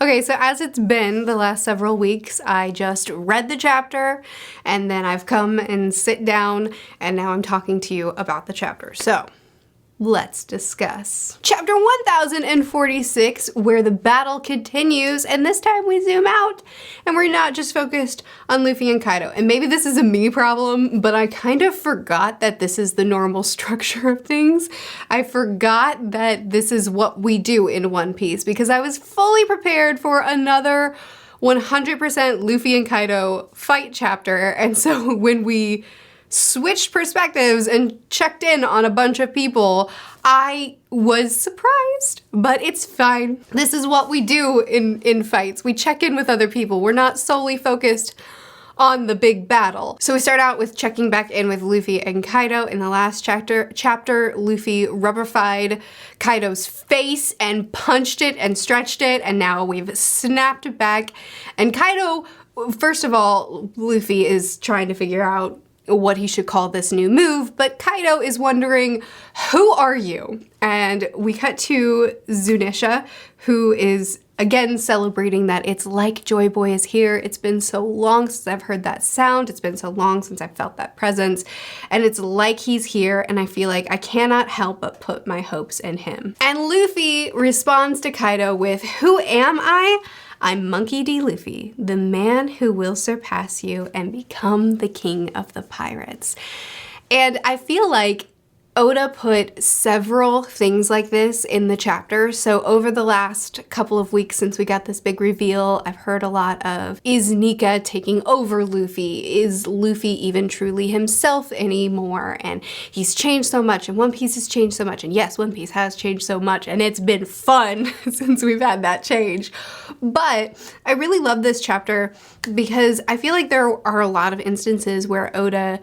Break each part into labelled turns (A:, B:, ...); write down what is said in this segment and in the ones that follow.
A: Okay, so as it's been the last several weeks, I just read the chapter and then I've come and sit down and now I'm talking to you about the chapter. So let's discuss. Chapter 1046, where the battle continues, and this time we zoom out and we're not just focused on Luffy and Kaido. And maybe this is a me problem, but I kind of forgot that this is the normal structure of things. I forgot that this is what we do in One Piece because I was fully prepared for another 100% Luffy and Kaido fight chapter. And so when we switched perspectives and checked in on a bunch of people, I was surprised, but it's fine. This is what we do in fights. We check in with other people. We're not solely focused on the big battle. So we start out with checking back in with Luffy and Kaido. In the last chapter, Luffy rubberfied Kaido's face and punched it and stretched it, and now we've snapped it back. And Kaido, first of all, Luffy is trying to figure out what he should call this new move, but Kaido is wondering, who are you? And we cut to Zunisha, who is again celebrating that it's like Joy Boy is here. It's been so long since I've heard that sound. It's been so long since I've felt that presence. And it's like he's here, and I feel like I cannot help but put my hopes in him. And Luffy responds to Kaido with, "Who am I? I'm Monkey D. Luffy, the man who will surpass you and become the king of the pirates." And I feel like Oda put several things like this in the chapter. So over the last couple of weeks since we got this big reveal, I've heard a lot of, is Nika taking over Luffy? Is Luffy even truly himself anymore? And he's changed so much, and One Piece has changed so much. And yes, One Piece has changed so much, and it's been fun since we've had that change. But I really love this chapter because I feel like there are a lot of instances where Oda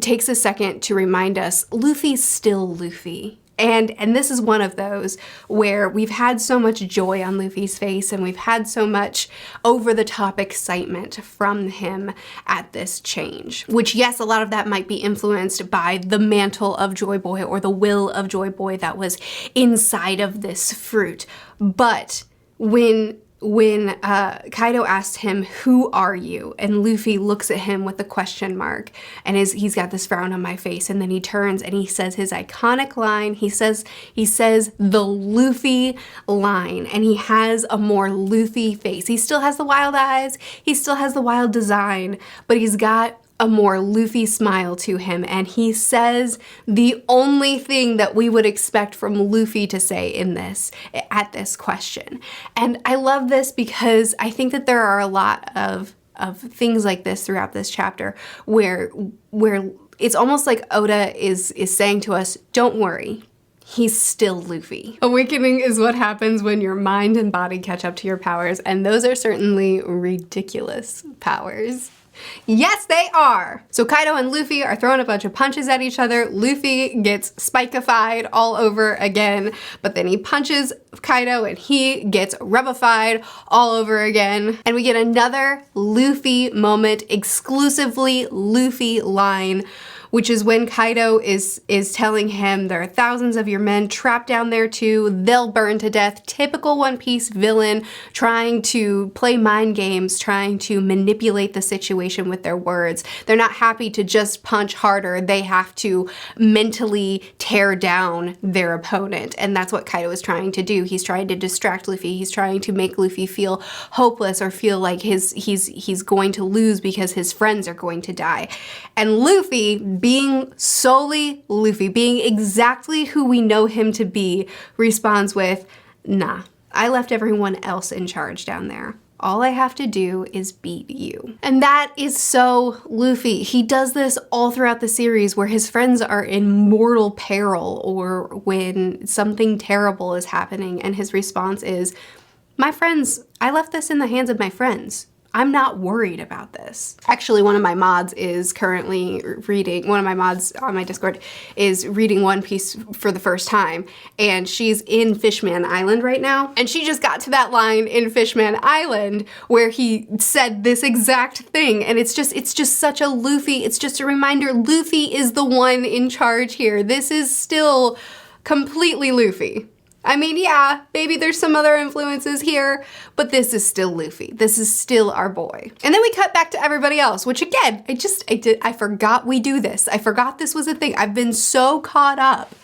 A: takes a second to remind us Luffy's still Luffy. And this is one of those where we've had so much joy on Luffy's face and we've had so much over-the-top excitement from him at this change. Which, yes, a lot of that might be influenced by the mantle of Joy Boy or the will of Joy Boy that was inside of this fruit. But when Kaido asked him, "Who are you?" and Luffy looks at him with a question mark, and he's got this frown on my face, and then he turns and he says his iconic line. He says the Luffy line, and he has a more Luffy face. He still has the wild eyes, he still has the wild design, but he's got a more Luffy smile to him, and he says the only thing that we would expect from Luffy to say at this question. And I love this because I think that there are a lot of things like this throughout this chapter where it's almost like Oda is saying to us, don't worry, he's still Luffy. Awakening is what happens when your mind and body catch up to your powers, and those are certainly ridiculous powers. Yes, they are! So Kaido and Luffy are throwing a bunch of punches at each other. Luffy gets spike-ified all over again, but then he punches Kaido and he gets rubbified all over again. And we get another Luffy moment, exclusively Luffy line, which is when Kaido is telling him there are thousands of your men trapped down there too, they'll burn to death. Typical One Piece villain trying to play mind games, trying to manipulate the situation with their words. They're not happy to just punch harder, they have to mentally tear down their opponent. And that's what Kaido is trying to do. He's trying to distract Luffy, he's trying to make Luffy feel hopeless or feel like he's going to lose because his friends are going to die. And Luffy, being solely Luffy, being exactly who we know him to be, responds with, "Nah, I left everyone else in charge down there. All I have to do is beat you." And that is so Luffy. He does this all throughout the series where his friends are in mortal peril or when something terrible is happening, and his response is, "My friends, I left this in the hands of my friends. I'm not worried about this." Actually, one of my mods is currently reading, one of my mods on my Discord is reading One Piece for the first time, and she's in Fishman Island right now. And she just got to that line in Fishman Island where he said this exact thing. And it's just such a Luffy, it's just a reminder, Luffy is the one in charge here. This is still completely Luffy. I mean, yeah, maybe there's some other influences here, but this is still Luffy. This is still our boy. And then we cut back to everybody else, which again, I forgot we do this. I forgot this was a thing. I've been so caught up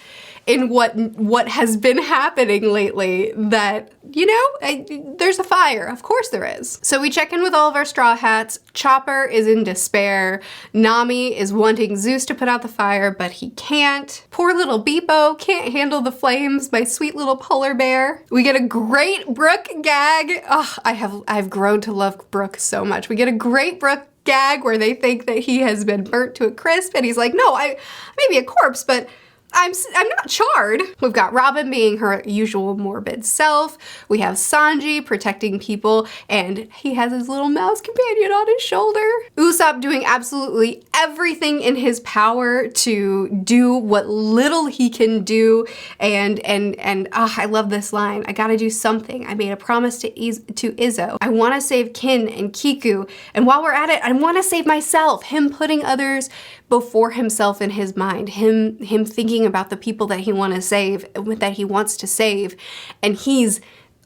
A: in what has been happening lately that, you know, there's a fire. Of course there is. So we check in with all of our Straw Hats. Chopper is in despair. Nami is wanting Zeus to put out the fire, but he can't. Poor little Beepo can't handle the flames, my sweet little polar bear. We get a great Brook gag. Oh, I've grown to love Brook so much. We get a great Brook gag where they think that he has been burnt to a crisp, and he's like, no, I may be a corpse, but I'm not charred. We've got Robin being her usual morbid self. We have Sanji protecting people, and he has his little mouse companion on his shoulder. Usopp doing absolutely everything in his power to do what little he can do, and I love this line. I gotta do something. I made a promise to Izzo. I wanna save Kin and Kiku, and while we're at it, I wanna save myself. Him putting others before himself in his mind, him thinking about the people that he wants to save, and he's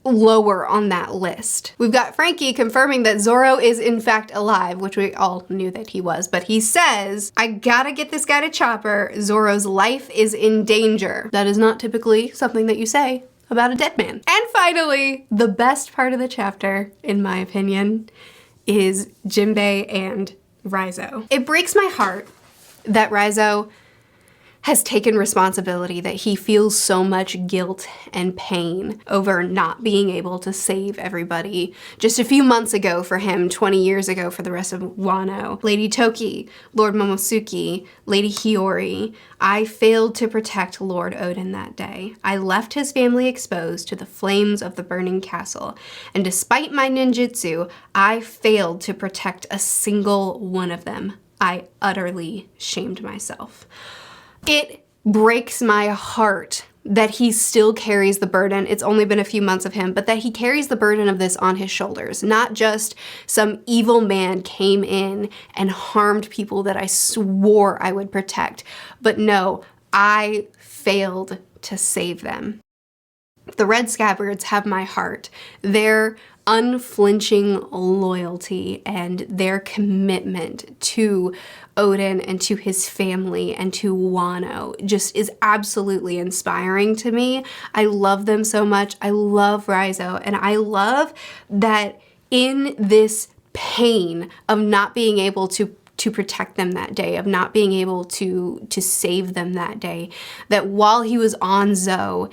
A: lower on that list. We've got Frankie confirming that Zoro is in fact alive, which we all knew that he was, but he says, I gotta get this guy to Chopper. Zoro's life is in danger. That is not typically something that you say about a dead man. And finally, the best part of the chapter, in my opinion, is Jinbe and Raizo. It breaks my heart that Raizo has taken responsibility, that he feels so much guilt and pain over not being able to save everybody. Just a few months ago for him, 20 years ago for the rest of Wano. Lady Toki, Lord Momosuke, Lady Hiyori. I failed to protect Lord Odin that day. I left his family exposed to the flames of the burning castle, and despite my ninjutsu, I failed to protect a single one of them. I utterly shamed myself. It breaks my heart that he still carries the burden. It's only been a few months of him, but that he carries the burden of this on his shoulders. Not just some evil man came in and harmed people that I swore I would protect, but no, I failed to save them. The Red Scabbards have my heart. Their unflinching loyalty and their commitment to Odin and to his family and to Wano just is absolutely inspiring to me. I love them so much. I love Raizo, and I love that in this pain of not being able to protect them that day, of not being able to save them that day, that while he was on Zou,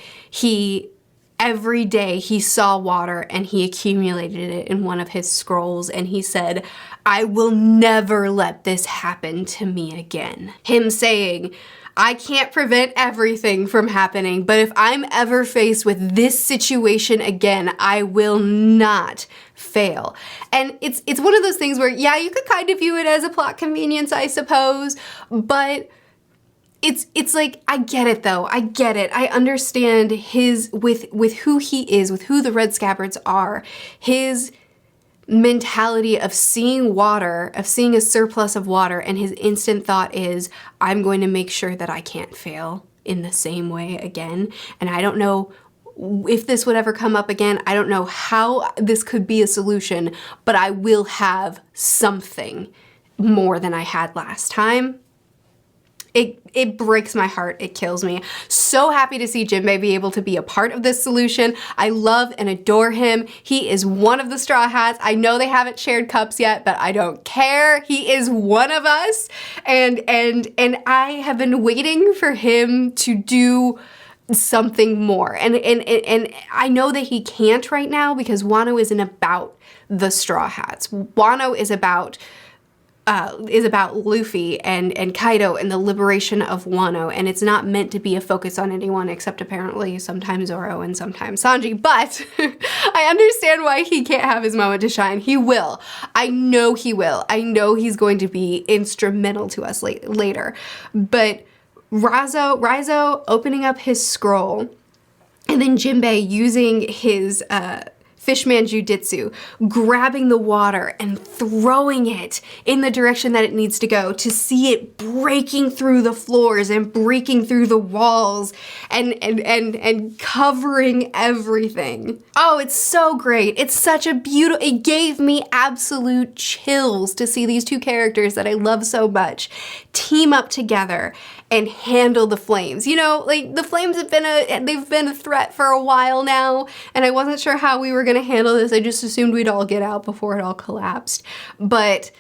A: every day he saw water and he accumulated it in one of his scrolls, and he said, I will never let this happen to me again. Him saying, I can't prevent everything from happening, but if I'm ever faced with this situation again, I will not fail. And it's one of those things where, yeah, you could kind of view it as a plot convenience, I suppose, but it's like, I get it though. I get it. I understand with who he is, with who the Red Scabbards are, his mentality of seeing water, of seeing a surplus of water, and his instant thought is, I'm going to make sure that I can't fail in the same way again. And I don't know if this would ever come up again. I don't know how this could be a solution, but I will have something more than I had last time. It breaks my heart. It kills me. So happy to see Jinbe be able to be a part of this solution. I love and adore him. He is one of the Straw Hats. I know they haven't shared cups yet, but I don't care. He is one of us. And I have been waiting for him to do something more. And I know that he can't right now because Wano isn't about the Straw Hats. Wano is about Luffy and Kaido and the liberation of Wano, and it's not meant to be a focus on anyone except apparently sometimes Zoro and sometimes Sanji, but I understand why he can't have his moment to shine. He will. I know he will. I know he's going to be instrumental to us later. But Raizo opening up his scroll, and then Jinbe using his fishman jujitsu, grabbing the water and throwing it in the direction that it needs to go, to see it breaking through the floors and breaking through the walls and covering everything. Oh, it's so great. It's such a beautiful, it gave me absolute chills to see these two characters that I love so much team up together and handle the flames. You know, like the flames have they've been a threat for a while now, and I wasn't sure how we were gonna handle this. I just assumed we'd all get out before it all collapsed. But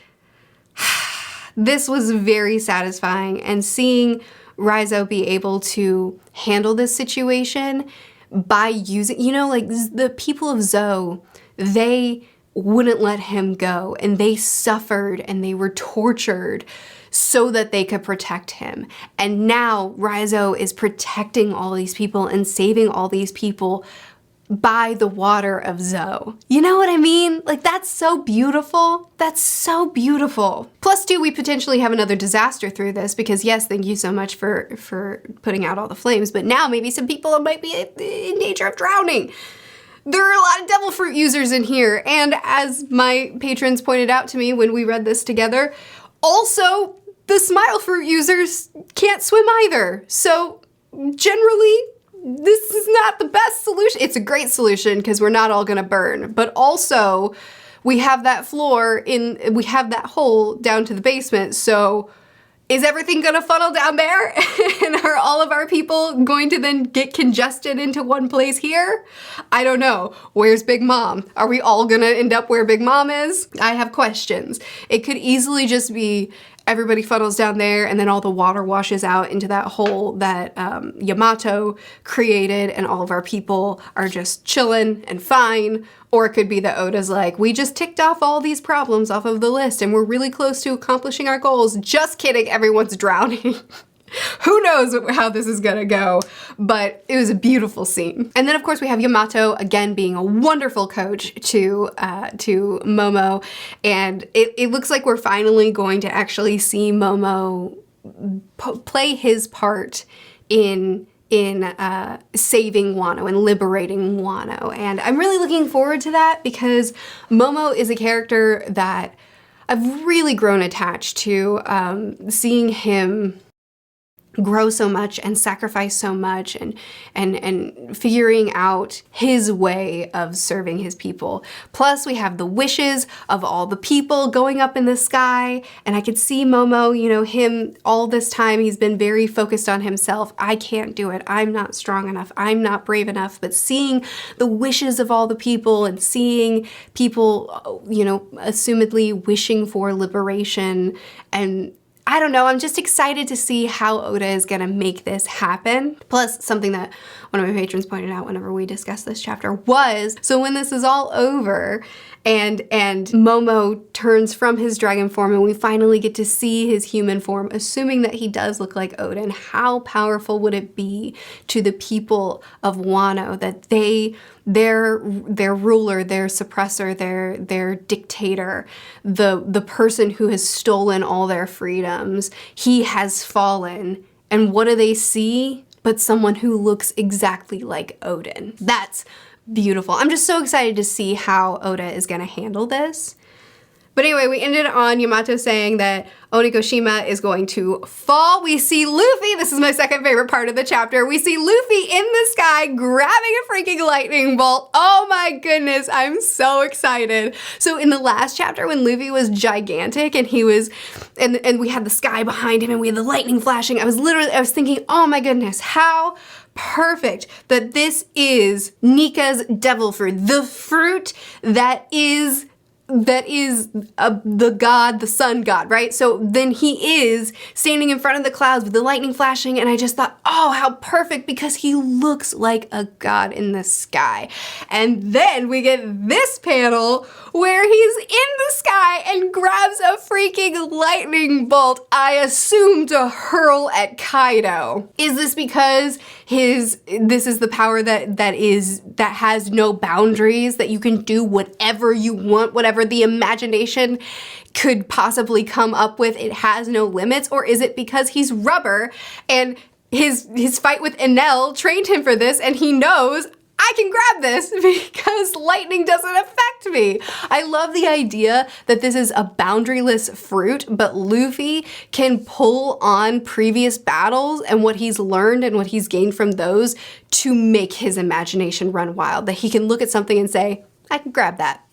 A: this was very satisfying, and seeing Raizo be able to handle this situation by using, you know, like the people of Zou, they wouldn't let him go, and they suffered and they were tortured so that they could protect him. And now Raizo is protecting all these people and saving all these people by the water of Zou. You know what I mean? Like, that's so beautiful. That's so beautiful. Plus, too, we potentially have another disaster through this because, yes, thank you so much for putting out all the flames, but now maybe some people might be in danger of drowning. There are a lot of devil fruit users in here, and as my patrons pointed out to me when we read this together, also, the smile fruit users can't swim either. So generally, this is not the best solution. It's a great solution because we're not all gonna burn, but also we have that we have that hole down to the basement. So is everything gonna funnel down there? And are all of our people going to then get congested into one place here? I don't know. Where's Big Mom? Are we all gonna end up where Big Mom is? I have questions. It could easily just be everybody funnels down there and then all the water washes out into that hole that Yamato created and all of our people are just chilling and fine. Or it could be that Oda's like, we just ticked off all these problems off of the list and we're really close to accomplishing our goals. Just kidding, everyone's drowning. Who knows how this is gonna go, but it was a beautiful scene. And then of course we have Yamato again being a wonderful coach to Momo, and it looks like we're finally going to actually see Momo play his part in saving Wano and liberating Wano. And I'm really looking forward to that because Momo is a character that I've really grown attached to, seeing him grow so much and sacrifice so much and figuring out his way of serving his people. Plus we have the wishes of all the people going up in the sky, and I could see Momo, you know, him all this time he's been very focused on himself. I can't do it. I'm not strong enough. I'm not brave enough. But seeing the wishes of all the people and seeing people, you know, assumedly wishing for liberation, and I don't know, I'm just excited to see how Oda is gonna make this happen. Plus, something that one of my patrons pointed out whenever we discussed this chapter was, so when this is all over and Momo turns from his dragon form and we finally get to see his human form, assuming that he does look like Odin, how powerful would it be to the people of Wano that their ruler, their suppressor, their dictator, the person who has stolen all their freedoms, he has fallen. And what do they see but someone who looks exactly like Odin? That's beautiful. I'm just so excited to see how Oda is gonna handle this. But anyway, we ended on Yamato saying that Onigashima is going to fall. We see Luffy, this is my second favorite part of the chapter, we see Luffy in the sky grabbing a freaking lightning bolt. Oh my goodness, I'm so excited. So in the last chapter when Luffy was gigantic and he was, and we had the sky behind him and we had the lightning flashing, I was thinking, oh my goodness, how perfect that this is Nika's devil fruit, the fruit that is the god, the sun god, right? So then he is standing in front of the clouds with the lightning flashing, and I just thought, oh, how perfect, because he looks like a god in the sky. And then we get this panel where he's in the sky and grabs a freaking lightning bolt, I assume to hurl at Kaido. Is this because this is the power that has no boundaries, that you can do whatever you want, whatever the imagination could possibly come up with, it has no limits? Or is it because he's rubber and his fight with Enel trained him for this and he knows, I can grab this because lightning doesn't affect me. I love the idea that this is a boundaryless fruit, but Luffy can pull on previous battles and what he's learned and what he's gained from those to make his imagination run wild. That he can look at something and say, I can grab that,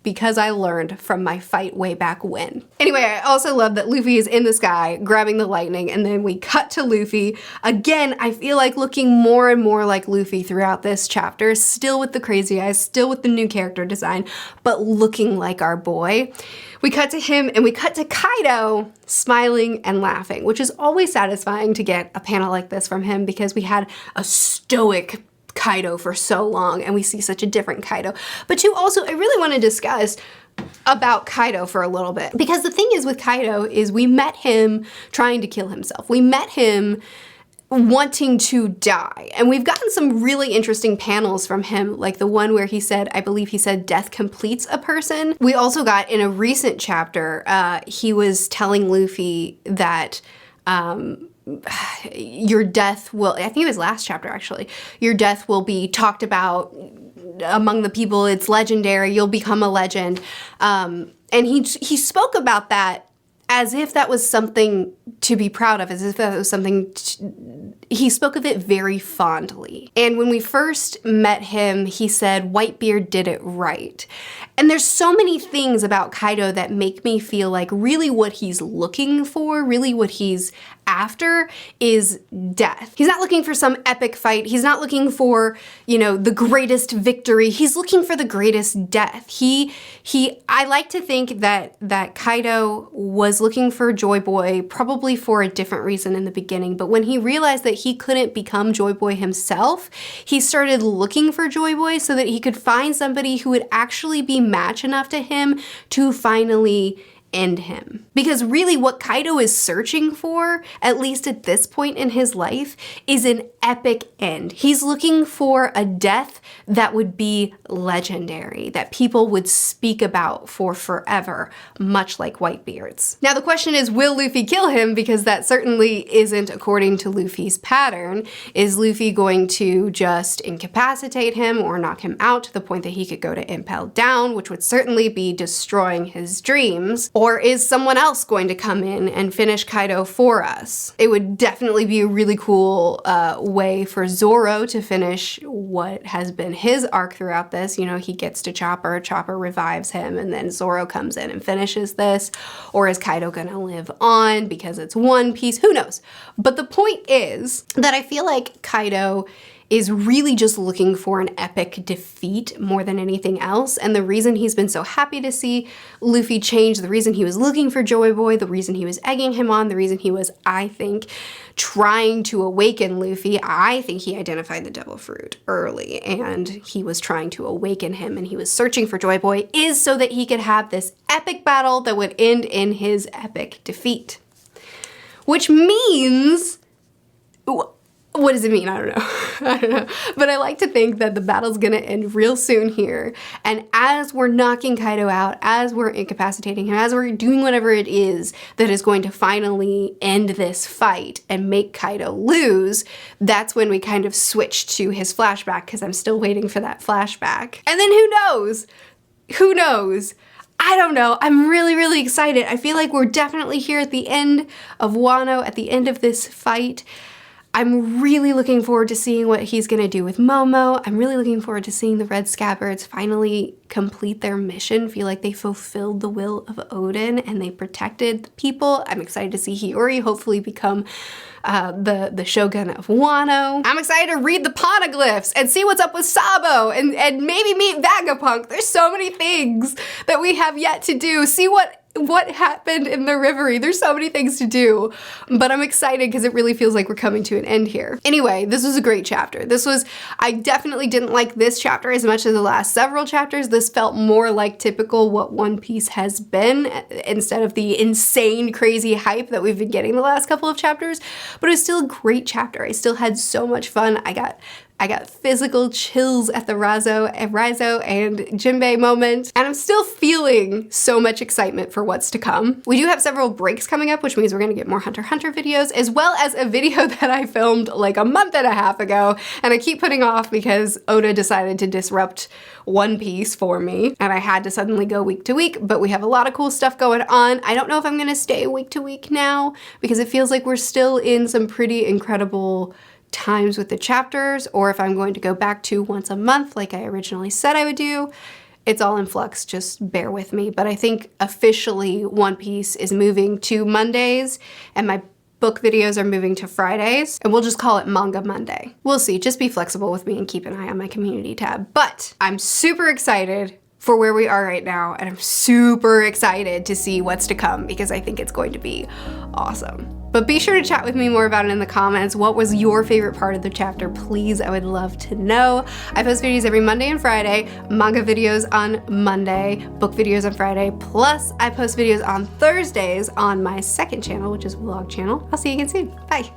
A: because I learned from my fight way back when. Anyway, I also love that Luffy is in the sky grabbing the lightning, and then we cut to Luffy. Again, I feel like looking more and more like Luffy throughout this chapter, still with the crazy eyes, still with the new character design, but looking like our boy. We cut to him and we cut to Kaido smiling and laughing, which is always satisfying to get a panel like this from him because we had a stoic Kaido for so long and we see such a different Kaido. But two, also, I really want to discuss about Kaido for a little bit, because the thing is with Kaido is we met him trying to kill himself. We met him wanting to die, and we've gotten some really interesting panels from him, like the one where he said, I believe he said, death completes a person. We also got in a recent chapter, he was telling Luffy that your death will, I think it was last chapter actually, your death will be talked about among the people, it's legendary, you'll become a legend. And he spoke about that as if that was something to be proud of, as if that was something, he spoke of it very fondly. And when we first met him, he said, Whitebeard did it right. And there's so many things about Kaido that make me feel like really what he's looking for, really what he's after is death. He's not looking for some epic fight. He's not looking for, you know, the greatest victory. He's looking for the greatest death. I like to think that Kaido was looking for Joy Boy probably for a different reason in the beginning, but when he realized that he couldn't become Joy Boy himself, he started looking for Joy Boy so that he could find somebody who would actually be match enough to him to finally end him. Because really what Kaido is searching for, at least at this point in his life, is an epic end. He's looking for a death that would be legendary, that people would speak about for forever, much like Whitebeard's. Now the question is, will Luffy kill him? Because that certainly isn't according to Luffy's pattern. Is Luffy going to just incapacitate him or knock him out to the point that he could go to Impel Down, which would certainly be destroying his dreams? Or is someone else going to come in and finish Kaido for us? It would definitely be a really cool way for Zoro to finish what has been his arc throughout this. You know, he gets to Chopper, Chopper revives him, and then Zoro comes in and finishes this. Or is Kaido gonna live on because it's One Piece? Who knows? But the point is that I feel like Kaido is really just looking for an epic defeat more than anything else. And the reason he's been so happy to see Luffy change, the reason he was looking for Joy Boy, the reason he was egging him on, the reason he was, I think, trying to awaken Luffy, I think he identified the devil fruit early and he was trying to awaken him and he was searching for Joy Boy, is so that he could have this epic battle that would end in his epic defeat. Which means, what does it mean? I don't know. I don't know. But I like to think that the battle's gonna end real soon here. And as we're knocking Kaido out, as we're incapacitating him, as we're doing whatever it is that is going to finally end this fight and make Kaido lose, that's when we kind of switch to his flashback, because I'm still waiting for that flashback. And then who knows? Who knows? I don't know. I'm really, really excited. I feel like we're definitely here at the end of Wano, at the end of this fight. I'm really looking forward to seeing what he's gonna do with Momo. I'm really looking forward to seeing the Red Scabbards finally complete their mission, feel like they fulfilled the will of Odin and they protected the people. I'm excited to see Hiyori hopefully become the Shogun of Wano. I'm excited to read the poneglyphs and see what's up with Sabo and maybe meet Vagapunk. There's so many things that we have yet to do. See what happened in the Reverie. There's so many things to do, but I'm excited because it really feels like we're coming to an end here. Anyway, this was a great chapter. I definitely didn't like this chapter as much as the last several chapters. This felt more like typical what One Piece has been instead of the insane, crazy hype that we've been getting the last couple of chapters, but it was still a great chapter. I still had so much fun. I got I got physical chills at the Raizo and Jinbe moment, and I'm still feeling so much excitement for what's to come. We do have several breaks coming up, which means we're gonna get more Hunter x Hunter videos, as well as a video that I filmed like a month and a half ago, and I keep putting off because Oda decided to disrupt One Piece for me, and I had to suddenly go week to week, but we have a lot of cool stuff going on. I don't know if I'm gonna stay week to week now, because it feels like we're still in some pretty incredible times with the chapters, or if I'm going to go back to once a month like I originally said I would do. It's all in flux, just bear with me. But I think officially One Piece is moving to Mondays, and my book videos are moving to Fridays, and we'll just call it Manga Monday. We'll see, just be flexible with me and keep an eye on my community tab. But I'm super excited for where we are right now, and I'm super excited to see what's to come because I think it's going to be awesome. But be sure to chat with me more about it in the comments. What was your favorite part of the chapter? Please, I would love to know. I post videos every Monday and Friday, manga videos on Monday, book videos on Friday, plus I post videos on Thursdays on my second channel, which is vlog channel. I'll see you again soon. Bye.